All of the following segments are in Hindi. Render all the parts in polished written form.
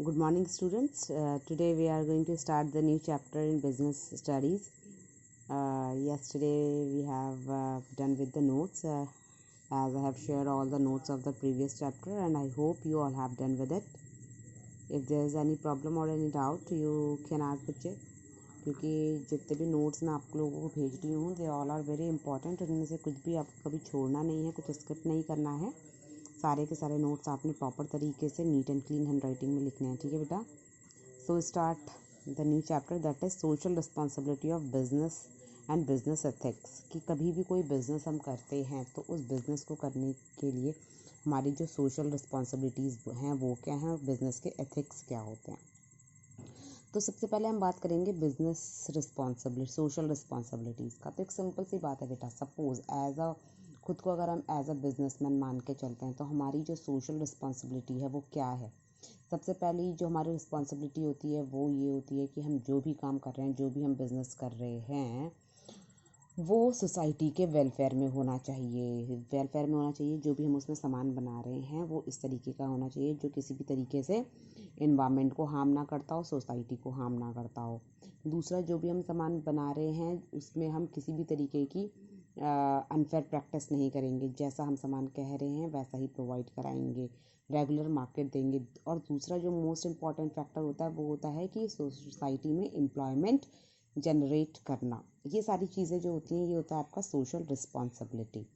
Good morning, students. Today we are going to start the new chapter in business studies. Yesterday we have done with the notes, as I have shared all the notes of the previous chapter, and I hope you all have done with it. If there is any problem or any doubt, you can ask बच्चे, क्योंकि जितने भी नोट्स मैं आप लोगों को भेज रही हूँ they all are very important. उनमें से कुछ भी आपको कभी छोड़ना नहीं है, कुछ स्किप नहीं करना है. सारे के सारे नोट्स आपने प्रॉपर तरीके से neat and clean hand writing में लिखने हैं. ठीक है बेटा. So start the new chapter, that is social responsibility of business and business ethics. कि कभी भी कोई बिज़नेस हम करते हैं तो उस बिज़नेस को करने के लिए हमारी जो सोशल रिस्पॉन्सिबिलिटीज़ हैं वो क्या हैं और बिज़नेस के एथिक्स क्या होते हैं. तो सबसे पहले हम बात करेंगे बिजनेस रिस्पॉन्सिबिलिटी, सोशल रिस्पॉन्सिबिलिटीज़ का. तो एक सिंपल सी बात है बेटा. सपोज खुद को अगर हम एज अ बिजनेसमैन मान के चलते हैं तो हमारी जो सोशल रिस्पॉन्सिबिलिटी है वो क्या है. सबसे पहली जो हमारी रिस्पॉन्सिबिलिटी होती है वो ये होती है कि हम जो भी काम कर रहे हैं, जो भी हम बिज़नेस कर रहे हैं, वो सोसाइटी के वेलफेयर में होना चाहिए. जो भी हम उसमें सामान बना रहे हैं वो इस तरीके का होना चाहिए जो किसी भी तरीके से इन्वायरमेंट को हार्म ना करता हो, सोसाइटी को हार्म ना करता हो. दूसरा, जो भी हम सामान बना रहे हैं उसमें हम किसी भी तरीके की अनफेयर प्रैक्टिस नहीं करेंगे. जैसा हम सामान कह रहे हैं वैसा ही प्रोवाइड कराएंगे, रेगुलर मार्केट देंगे. और दूसरा जो मोस्ट इम्पॉर्टेंट फैक्टर होता है वो होता है कि सोसाइटी में एम्प्लॉयमेंट जनरेट करना. ये सारी चीज़ें जो होती हैं ये होता है आपका सोशल रिस्पॉन्सिबिलिटी.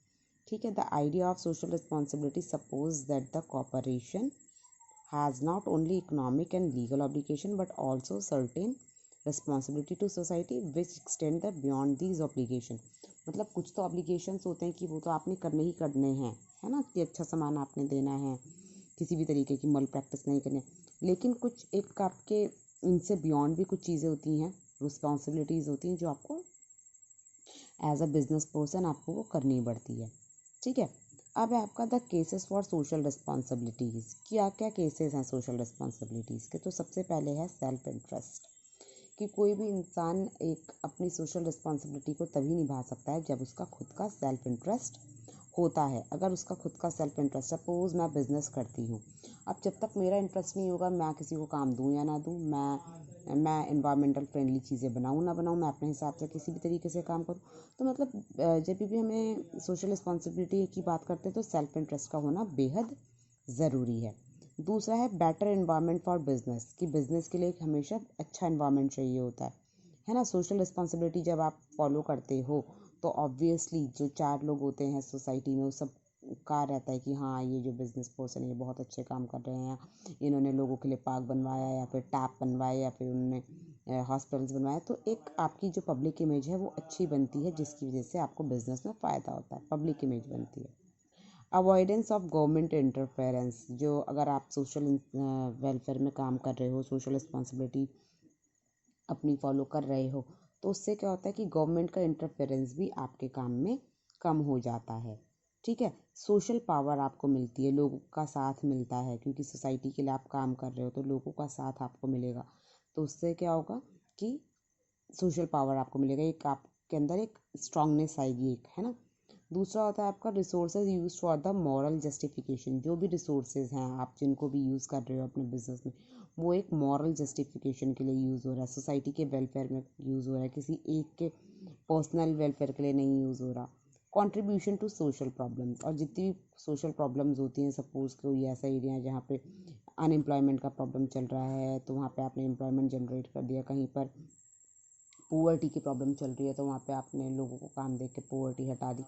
ठीक है. The idea of social responsibility suppose that the corporation has not only economic and legal obligation but also certain responsibility to society which extend the beyond these obligation. मतलब कुछ तो obligations होते हैं कि वो तो आपने करने ही करने हैं, है ना, कि अच्छा सामान आपने देना है, किसी भी तरीके की मल प्रैक्टिस नहीं करनी. लेकिन कुछ एक आपके इनसे बियॉन्ड भी कुछ चीज़ें होती हैं, रिस्पॉन्सिबिलिटीज़ होती हैं जो आपको एज अ बिजनेस पर्सन आपको वो करनी पड़ती है. ठीक है. अब है आपका the cases for social responsibilities. क्या क्या केसेस हैं सोशल रिस्पॉन्सिबिलिटीज़ के. तो सबसे पहले है सेल्फ इंटरेस्ट. कि कोई भी इंसान एक अपनी सोशल रिस्पॉन्सिबिलिटी को तभी निभा सकता है जब उसका खुद का सेल्फ इंटरेस्ट होता है. अगर उसका खुद का सेल्फ इंटरेस्ट, सपोज मैं बिज़नेस करती हूँ, अब जब तक मेरा इंटरेस्ट नहीं होगा मैं किसी को काम दूँ या ना दूँ, मैं इन्वायरमेंटल फ्रेंडली चीज़ें बनाऊँ ना बनाऊँ, मैं अपने हिसाब से किसी भी तरीके से काम करूँ. तो मतलब जब भी हमें सोशल रिस्पॉन्सिबिलिटी की बात करते हैं तो सेल्फ इंटरेस्ट का होना बेहद ज़रूरी है. दूसरा है बेटर इन्वायरमेंट फॉर बिजनेस. कि बिज़नेस के लिए एक हमेशा अच्छा इन्वायरमेंट चाहिए होता है ना. सोशल रिस्पॉन्सिबिलिटी जब आप फॉलो करते हो तो ऑब्वियसली जो 4 लोग होते हैं सोसाइटी में, वो सब का रहता है कि हाँ ये जो बिज़नेस पर्सन है ये बहुत अच्छे काम कर रहे हैं, इन्होंने लोगों के लिए पार्क बनवाया या फिर टैप बनवाया या फिर उन्होंने हॉस्पिटल्स बनवाया. तो एक आपकी जो पब्लिक इमेज है वो अच्छी बनती है जिसकी वजह से आपको बिज़नेस में फ़ायदा होता है, पब्लिक इमेज बनती है. Avoidance of government interference. जो अगर आप सोशल वेलफेयर में काम कर रहे हो, सोशल रिस्पॉन्सिबिलिटी अपनी फॉलो कर रहे हो, तो उससे क्या होता है कि गवर्नमेंट का इंटरफेरेंस भी आपके काम में कम हो जाता है. ठीक है. सोशल पावर आपको मिलती है, लोगों का साथ मिलता है, क्योंकि सोसाइटी के लिए आप काम कर रहे हो तो लोगों का साथ आपको मिलेगा. तो उससे क्या होगा कि सोशल पावर आपको मिलेगा, एक आपके अंदर एक स्ट्रांगनेस आएगी, एक, है ना. दूसरा होता है आपका resources use for the moral justification. जो भी रिसोर्सेज हैं आप जिनको भी यूज़ कर रहे हो अपने बिजनेस में, वो एक मॉरल जस्टिफिकेशन के लिए यूज़ हो रहा है, सोसाइटी के वेलफेयर में यूज़ हो रहा है, किसी एक के पर्सनल वेलफेयर के लिए नहीं यूज़ हो रहा. Contribution to social problems. और जितनी भी सोशल प्रॉब्लम्स होती हैं, सपोज कोई ऐसा एरिया है जहाँ पे अनएम्प्लॉयमेंट का प्रॉब्लम चल रहा है तो वहाँ पे आपने एम्प्लॉयमेंट जनरेट कर दिया. कहीं पर पुअर्टी की प्रॉब्लम चल रही है तो वहाँ पे आपने लोगों को काम दे के पुअर्टी हटा दी.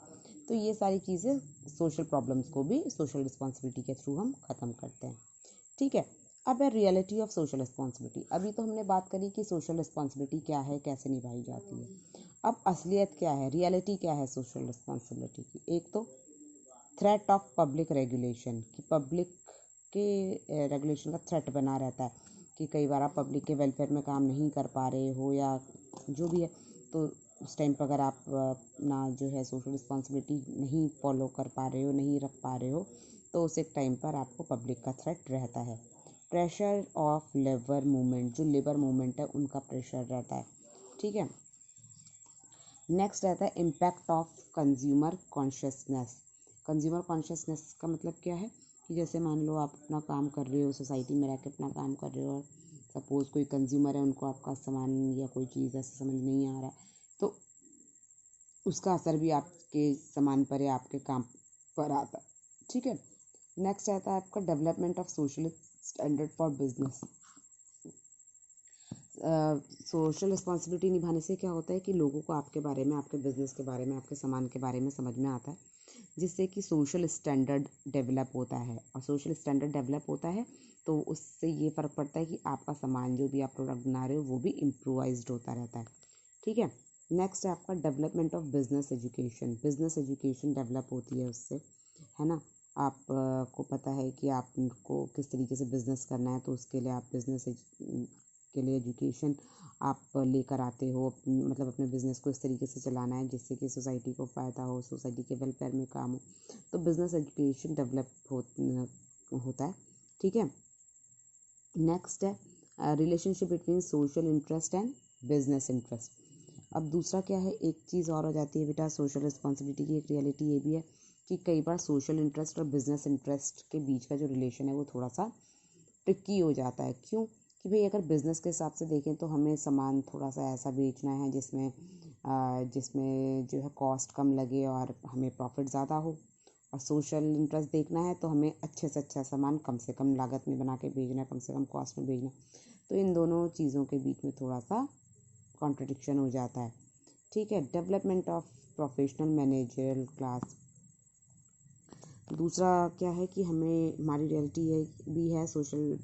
तो ये सारी चीज़ें सोशल प्रॉब्लम्स को भी सोशल रिस्पॉन्सिबिलिटी के थ्रू हम ख़त्म करते हैं. ठीक है. अब है रियलिटी ऑफ सोशल रिस्पॉन्सिबिलिटी. अभी तो हमने बात करी कि सोशल रिस्पॉन्सिबिलिटी क्या है, कैसे निभाई जाती है. अब असलियत क्या है, रियलिटी क्या है सोशल रिस्पॉन्सिबिलिटी की. एक तो थ्रेट ऑफ पब्लिक रेगुलेशन. कि पब्लिक के रेगुलेशन का थ्रेट बना रहता है कि कई बार आप पब्लिक के वेलफेयर में काम नहीं कर पा रहे हो या जो भी है, तो उस टाइम पर अगर आप अपना जो है सोशल रिस्पॉन्सिबिलिटी नहीं फॉलो कर पा रहे हो, नहीं रख पा रहे हो, तो उस एक टाइम पर आपको पब्लिक का थ्रेट रहता है. Pressure of labour movement. जो लेबर मूवमेंट है उनका प्रेशर रहता है. ठीक है. नेक्स्ट रहता है impact of consumer consciousness. Consumer consciousness का मतलब क्या है कि जैसे मान लो आप अपना काम कर रहे हो, सोसाइटी में रह के अपना काम कर रहे हो, और सपोज़ कोई कंज्यूमर है, उनको आपका सामान या कोई चीज़ ऐसा समझ नहीं आ रहा है, तो उसका असर भी आपके सामान पर या आपके काम पर आता है। ठीक है। नेक्स्ट आता है आपका development of social standard for business. Social responsibility निभाने से क्या होता है कि लोगों को आपके बारे में, आपके बिजनेस के बारे में, आपके सामान के बारे में समझ में आता है, जिससे कि सोशल स्टैंडर्ड डेवलप होता है। और सोशल स्टैंडर्ड डेवलप होता है तो उससे ये फ़र्क पड़ता है कि आपका सामान, जो भी आप प्रोडक्ट बना रहे हो, वो भी इम्प्रूवाइज्ड होता रहता है। ठीक है। नेक्स्ट है आपका development of business education. Business education develop होती है उससे, है ना। आप को पता है कि आपको किस तरीके से बिज़नेस करना है, तो उसके लिए आप बिज़नेस के लिए एजुकेशन आप लेकर आते हो। मतलब अपने बिज़नेस को इस तरीके से चलाना है जिससे कि सोसाइटी को फ़ायदा हो, सोसाइटी के वेलफेयर में काम हो, तो बिज़नेस एजुकेशन डेवलप होता है। ठीक है। नेक्स्ट है relationship between social interest and business interest. अब दूसरा क्या है, एक चीज़ और हो जाती है बेटा, सोशल रिस्पॉन्सिबिलिटी की एक रियलिटी ये भी है कि कई बार सोशल इंटरेस्ट और बिजनेस इंटरेस्ट के बीच का जो रिलेशन है वो थोड़ा सा ट्रिकी हो जाता है। क्यों? कि भाई अगर बिज़नेस के हिसाब से देखें तो हमें सामान थोड़ा सा ऐसा बेचना है जिसमें जो है कॉस्ट कम लगे और हमें प्रॉफिट ज़्यादा हो। और सोशल इंटरेस्ट देखना है तो हमें अच्छे से अच्छा सामान कम से कम लागत में बना के भेजना है, कम से कम कॉस्ट में भेजना है। तो इन दोनों चीज़ों के बीच में थोड़ा सा कॉन्ट्रडिक्शन हो जाता है। ठीक है। Development of professional managerial class. दूसरा क्या है कि हमें, हमारी रियलिटी भी है सोशल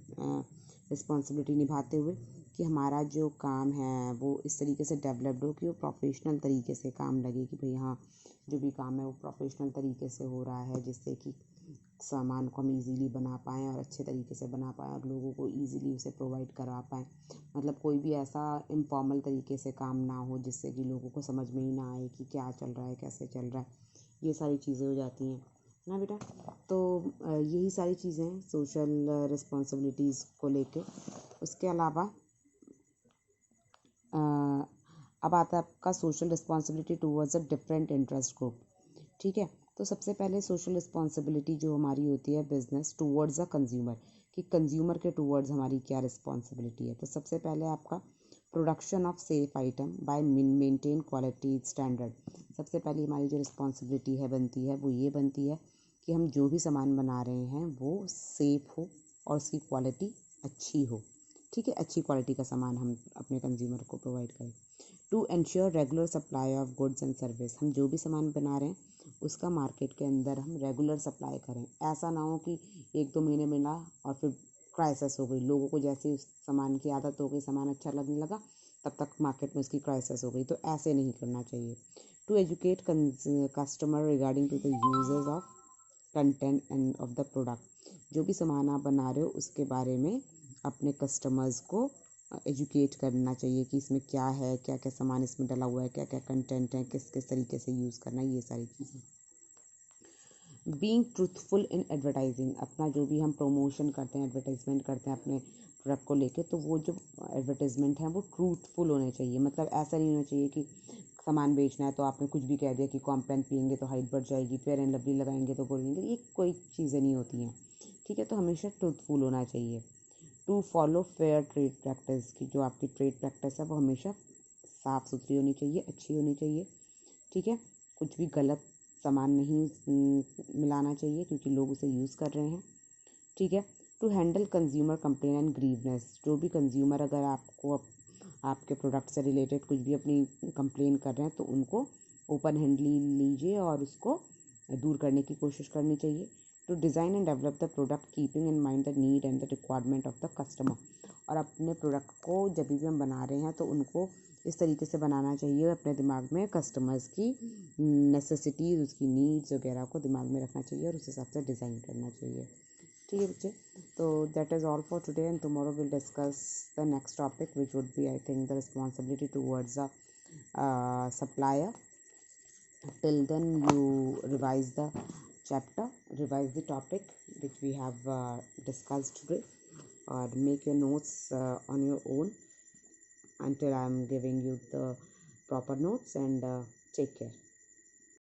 रिस्पॉन्सिबिलिटी निभाते हुए कि हमारा जो काम है वो इस तरीके से डेवलप्ड हो कि वो प्रोफेशनल तरीके से काम लगे, कि भाई हाँ, जो भी काम है वो प्रोफेशनल तरीके से हो रहा है, जिससे कि सामान को हम इजीली बना पाएँ और अच्छे तरीके से बना पाएँ और लोगों को इजीली उसे प्रोवाइड करा पाएँ। मतलब कोई भी ऐसा इनफॉर्मल तरीके से काम ना हो जिससे कि लोगों को समझ में ही ना आए कि क्या चल रहा है, कैसे चल रहा है। ये सारी चीज़ें हो जाती हैं ना बेटा। तो यही सारी चीज़ें हैं सोशल रिस्पॉन्सिबिलिटीज़ को लेके। उसके अलावा अब आता है आपका social responsibility towards a different interest group. ठीक है। तो सबसे पहले सोशल रिस्पॉन्सिबिलिटी जो हमारी होती है बिजनेस टूवर्ड्स अ कंज्यूमर, कि कंज्यूमर के टूवर्ड्स हमारी क्या रिस्पॉन्सिबिलिटी है। तो सबसे पहले आपका production of safe item by maintain quality standard. सबसे पहले हमारी जो रिस्पॉन्सिबिलिटी है बनती है वो ये बनती है कि हम जो भी सामान बना रहे हैं वो सेफ हो और उसकी क्वालिटी अच्छी हो। ठीक है। अच्छी क्वालिटी का सामान हम अपने कंज्यूमर को प्रोवाइड करें। To ensure regular supply of goods and service. हम जो भी सामान बना रहे हैं उसका मार्केट के अंदर हम रेगुलर सप्लाई करें। ऐसा ना हो कि 1-2 महीने मिला और फिर क्राइसिस हो गई, लोगों को जैसे उस सामान की आदत हो गई, सामान अच्छा लगने लगा, तब तक मार्केट में उसकी क्राइसिस हो गई। तो ऐसे नहीं करना चाहिए। To educate customer regarding to the users of content and of the product. जो भी सामान आप बना रहे हो उसके बारे में अपने कस्टमर्स को एजुकेट करना चाहिए कि इसमें क्या है, क्या क्या सामान इसमें डला हुआ है, क्या क्या कंटेंट है, किस किस तरीके से यूज़ करना है, ये सारी चीज़ें। Being truthful in advertising. अपना जो भी हम प्रमोशन करते हैं, एडवर्टाइजमेंट करते हैं अपने प्रोडक्ट को लेके, तो वो जो एडवर्टाइजमेंट है वो ट्रूथफुल होने चाहिए। मतलब ऐसा नहीं होना चाहिए कि सामान बेचना है तो आपने कुछ भी कह दिया कि कॉम्प्लान पियेंगे तो हाइट बढ़ जाएगी, फेयर एंड लवली लगाएंगे तो बोलेंगे, ये कोई चीज़ें नहीं होती हैं। ठीक है। तो हमेशा ट्रूथफुल होना चाहिए। To follow fair trade practice, की जो आपकी ट्रेड प्रैक्टिस है वो हमेशा साफ़ सुथरी होनी चाहिए, अच्छी होनी चाहिए। ठीक है। कुछ भी गलत सामान नहीं मिलाना चाहिए क्योंकि लोग उसे यूज़ कर रहे हैं। ठीक है। To handle consumer complain and grievance. जो भी कंज्यूमर अगर आपको आपके प्रोडक्ट से रिलेटेड कुछ भी अपनी कंप्लेन कर रहे हैं तो उनको ओपन हैंडली लीजिए और उसको दूर करने की कोशिश करनी चाहिए। To design and develop the product keeping in mind the need and the requirement of the customer. और अपने प्रोडक्ट को जब भी हम बना रहे हैं तो उनको इस तरीके से बनाना चाहिए, अपने दिमाग में कस्टमर्स की नेसेसिटीज़, उसकी नीड्स वगैरह को दिमाग में रखना चाहिए और उस हिसाब से डिज़ाइन करना चाहिए। ठीक है बच्चे। तो that is all for today and tomorrow will discuss the next topic which would be I think the responsibility towards the supplier. Till then you revise the chapter, revise the topic which we have discussed today, or make your notes on your own until I am giving you the proper notes, and take care.